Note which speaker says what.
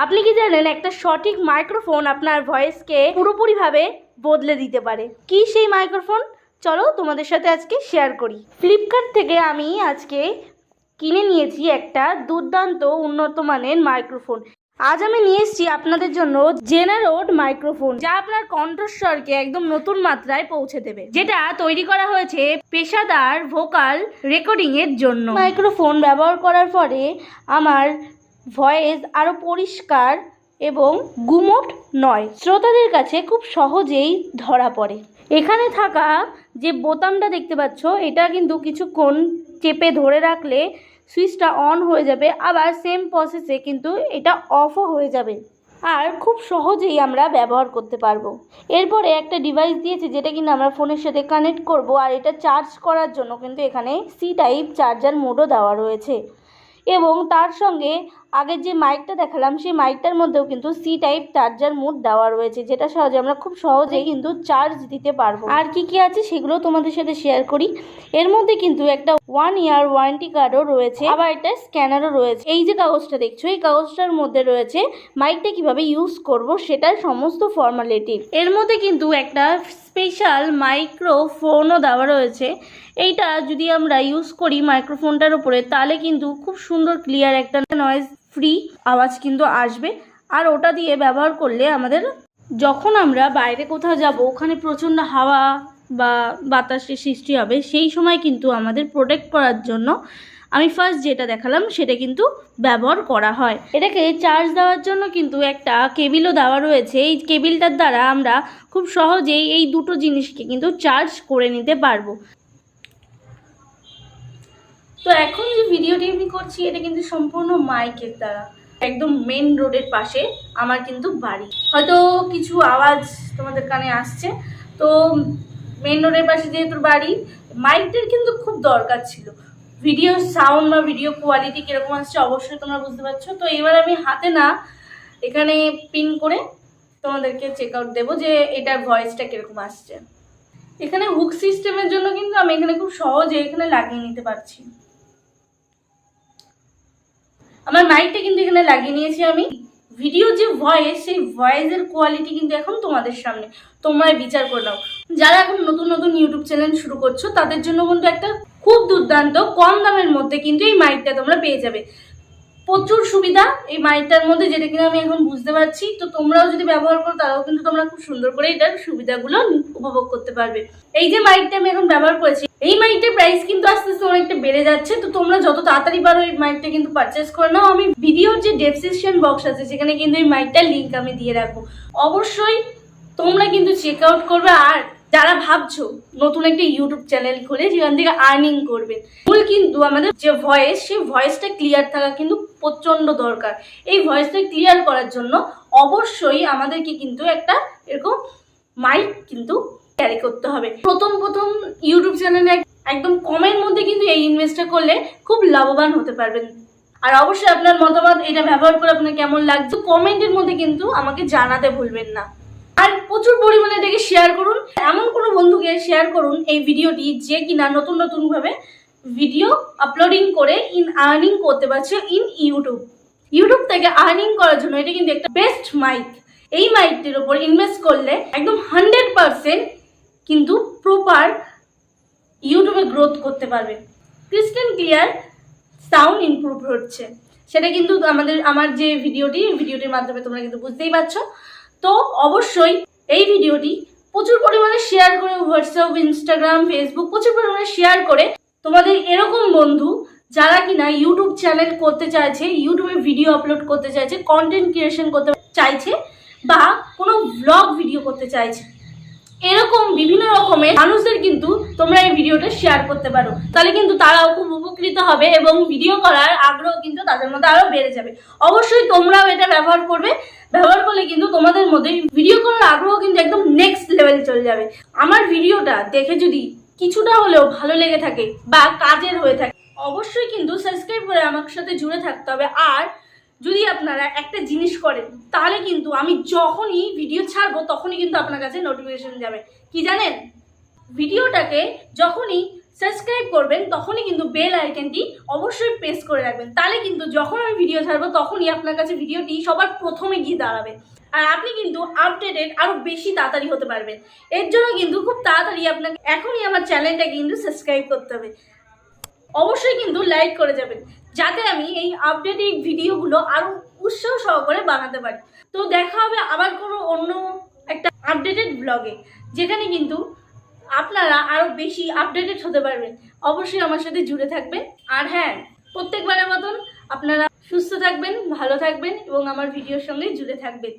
Speaker 1: আপনি কি জানেন একটা সঠিক মাইক্রোফোন আপনার ভয়েসকে পুরোপুরিভাবে বদলে দিতে পারে? কি সেই মাইক্রোফোন, চলো তোমাদের সাথে আজকে শেয়ার করি। ফ্লিপকার্ট থেকে আমি আজকে কিনে নিয়েছি একটা দুর্দান্ত উন্নত মানের মাইক্রোফোন। আজ আমি নিয়ে এসেছি আপনাদের জন্য জেনারোড মাইক্রোফোন, যা আপনার কণ্ঠস্বরকে একদম নতুন মাত্রায় পৌঁছে দেবে, যেটা তৈরি করা হয়েছে পেশাদার ভোকাল রেকর্ডিং এর জন্য। মাইক্রোফোন ব্যবহার করার পরে আমার ভয়েস আরও পরিষ্কার এবং গুমোট নয়, শ্রোতাদের কাছে খুব সহজেই ধরা পড়ে। এখানে থাকা যে বোতামটা দেখতে পাচ্ছ, এটা কিন্তু কিছুক্ষণ চেপে ধরে রাখলে সুইচটা অন হয়ে যাবে, আবার সেম প্রসেসে কিন্তু এটা অফও হয়ে যাবে, আর খুব সহজেই আমরা ব্যবহার করতে পারবো। এরপরে একটা ডিভাইস দিয়েছে যেটা কিন্তু আমরা ফোনের সাথে কানেক্ট করব, আর এটা চার্জ করার জন্য কিন্তু এখানে সি টাইপ চার্জার মোডও দেওয়া রয়েছে, এবং তার সঙ্গে আগের যে মাইকটা দেখালাম সেই মাইকটার মধ্যেও কিন্তু সি টাইপ চার্জার মোড দেওয়া রয়েছে, যেটা সহজে আমরা খুব সহজেই কিন্তু চার্জ দিতে পারবো। আর কি কি আছে সেগুলো তোমাদের সাথে শেয়ার করি। এর মধ্যে কিন্তু একটা 1 ইয়ার ওয়ারেন্টি কার্ডও রয়েছে, আবার একটা স্ক্যানারও রয়েছে। এই যে কাগজটা দেখছো, এই কাগজটার মধ্যে রয়েছে মাইকটা কিভাবে ইউজ করব সেটার সমস্ত ফর্মালিটি। এর মধ্যে কিন্তু একটা স্পেশাল মাইক্রোফোনও দেওয়া রয়েছে। এইটা যদি আমরা ইউজ করি মাইক্রোফোনটার উপরে, তাহলে কিন্তু খুব সুন্দর ক্লিয়ার একটা নয়েজ ফ্রি আওয়াজ কিন্তু আসবে। আর ওটা দিয়ে ব্যবহার করলে আমাদের যখন আমরা বাইরে কোথাও যাব, ওখানে প্রচণ্ড হাওয়া বা বাতাসের সৃষ্টি হবে, সেই সময় কিন্তু আমাদের প্রোটেক্ট করার জন্য আমি ফার্স্ট যেটা দেখালাম সেটা কিন্তু ব্যবহার করা হয়। এটাকে চার্জ দেওয়ার জন্য কিন্তু একটা কেবিলও দেওয়া রয়েছে। এই কেবিলটার দ্বারা আমরা খুব সহজেই এই দুটো জিনিসকে কিন্তু চার্জ করে নিতে পারবো। তো এখন যে ভিডিওটি আমি করছি, এটা কিন্তু সম্পূর্ণ মাইকের দ্বারা। একদম মেন রোডের পাশে আমার কিন্তু বাড়ি, হয়তো কিছু আওয়াজ তোমাদের কানে আসছে। তো মেন রোডের পাশে যেহেতু বাড়ি, মাইকটার কিন্তু খুব দরকার ছিল। ভিডিও সাউন্ড বা ভিডিও কোয়ালিটি কীরকম আসছে অবশ্যই তোমরা বুঝতে পারছো। তো এবার আমি হাতে না এখানে পিন করে তোমাদেরকে চেক আউট দেবো যে এটার ভয়েসটা কীরকম আসছে। এখানে হুক সিস্টেমের জন্য কিন্তু আমি এখানে খুব সহজে এখানে লাগিয়ে নিতে পারছি। আমার মাইকটা কিন্তু এখানে লাগিয়ে নিয়েছি আমি। ভিডিও যে ভয়েস, সেই ভয়েসের কোয়ালিটি কিন্তু এখন তোমাদের সামনে, তোমরা বিচার করে নাও। যারা এখন নতুন নতুন ইউটিউব চ্যানেল শুরু করছো, তাদের জন্য কিন্তু একটা খুব দুর্দান্ত কম দামের মধ্যে কিন্তু এই মাইকটা তোমরা পেয়ে যাবে। প্রচুর সুবিধা এই মাইকটার মধ্যে, যেটা কিনা আমি এখন বুঝতে পারছি। তো তোমরাও যদি ব্যবহার করো, তারাও কিন্তু তোমরা খুব সুন্দর করে এটার সুবিধাগুলো উপভোগ করতে পারবে। এই যে মাইকটা আমি এখন ব্যবহার করেছি, এই মাইকটার প্রাইস কিন্তু আস্তে আস্তে অনেকটা বেড়ে যাচ্ছে। তো তোমরা যত তাড়াতাড়ি পারো এই মাইকটা কিন্তু পারচেস করে নাও। আমি ভিডিওর যে ডেসক্রিপশন বক্স আছে সেখানে কিন্তু এই মাইকটার লিঙ্ক আমি দিয়ে রাখবো, অবশ্যই তোমরা কিন্তু চেক আউট করবে। আর যারা ভাবছো নতুন একটা ইউটিউব চ্যানেল খুলে যেখান থেকে আর্নিং করবে, মূল কিন্তু আমাদের যে ভয়েস, সেই ভয়েসটা ক্লিয়ার থাকা কিন্তু প্রচন্ড দরকার। এই ভয়েসটা ক্লিয়ার করার জন্য অবশ্যই আমাদেরকে কিন্তু একটা এরকম মাইক কিন্তু ক্যারি করতে হবে। প্রথম ইউটিউব চ্যানেলে একদম কমের মধ্যে কিন্তু এই ইনভেস্টটা করলে খুব লাভবান হতে পারবেন। আর অবশ্যই আপনার মতামত, এটা ব্যবহার করে আপনার কেমন লাগছে কমেন্টের মধ্যে কিন্তু আমাকে জানাতে ভুলবেন না। আর প্রচুর পরিমাণে এটাকে শেয়ার করুন, এমন কোনো বন্ধুকে শেয়ার করুন এই ভিডিওটি যে কিনা নতুন ভাবে ভিডিও আপলোডিং করে আর্নিং করতে পারছে ইউটিউব থেকে আর্নিং করার জন্য এটা কিন্তু একটা বেস্ট মাইক। এই মাইকটির উপর ইনভেস্ট করলে একদম 100% কিন্তু প্রপার ইউটিউবে গ্রোথ করতে পারবে। ক্রিস্টাল ক্লিয়ার সাউন্ড ইমপ্রুভ হচ্ছে, সেটা কিন্তু আমার যে ভিডিওটির মাধ্যমে তোমরা কিন্তু বুঝতেই পারছো। তো অবশ্যই এই ভিডিওটি প্রচুর পরিমাণে শেয়ার করে, হোয়াটসঅ্যাপ, ইনস্টাগ্রাম, ফেসবুক প্রচুর পরিমাণে শেয়ার করে তোমাদের এরকম বন্ধু যারা কিনা ইউটিউব চ্যানেল করতে চাইছে, ইউটিউবে ভিডিও আপলোড করতে চাইছে, কন্টেন্ট ক্রিয়েশন করতে চাইছে, বা কোনো ব্লগ ভিডিও করতে চাইছে, এরকম বিভিন্ন রকমের মানুষদের কিন্তু তোমরা এই ভিডিওটা শেয়ার করতে পারো। তাহলে কিন্তু তারাও খুব উপকৃত হবে এবং ভিডিও করার আগ্রহ কিন্তু তাদের মধ্যে আরো বেড়ে যাবে। অবশ্যই তোমরাও এটা ব্যবহার করবে। ব্যবহার করলে কিন্তু তোমাদের মধ্যে ভিডিও করার আগ্রহ কিন্তু একদম নেক্সট লেভেল চলে যাবে। আমার ভিডিওটা দেখে যদি কিছুটা হলেও ভালো লেগে থাকে বা কাজের হয়ে থাকে, অবশ্যই কিন্তু সাবস্ক্রাইব করে আমার সাথে জুড়ে থাকতে হবে। আর যদি আপনারা একটা জিনিস করেন, তাহলে কিন্তু আমি যখনই ভিডিও ছাড়বো তখনই কিন্তু আপনার কাছে নোটিফিকেশন যাবে। কি জানেন, ভিডিওটাকে যখনই সাবস্ক্রাইব করবেন তখনই কিন্তু বেল আইকনটি অবশ্যই প্রেস করে রাখবেন, তাহলে কিন্তু যখন আমি ভিডিও ছাড়বো তখনই আপনার কাছে ভিডিওটি সবার প্রথমে গিয়ে দাঁড়াবে। আর আপনি কিন্তু আপডেটেড আরও বেশি তাড়াতাড়ি হতে পারবেন। এর জন্য কিন্তু খুব তাড়াতাড়ি আপনাকে এখনই আমার চ্যানেলটা কিন্তু সাবস্ক্রাইব করতে হবে। অবশ্যই কিন্তু লাইক করে যাবেন, যাতে আমি এই আপডেটেড ভিডিওগুলো আরও উৎসাহ সহকারে বানাতে পারি। তো দেখা হবে আবার কোনো অন্য একটা আপডেটেড ব্লগে, যেখানে কিন্তু আপনারা আরও বেশি আপডেটেড হতে পারবেন। অবশ্যই আমার সাথে জুড়ে থাকবেন। আর হ্যাঁ, প্রত্যেকবারের মতন আপনারা সুস্থ থাকবেন, ভালো থাকবেন এবং আমার ভিডিওর সঙ্গে জুড়ে থাকবেন।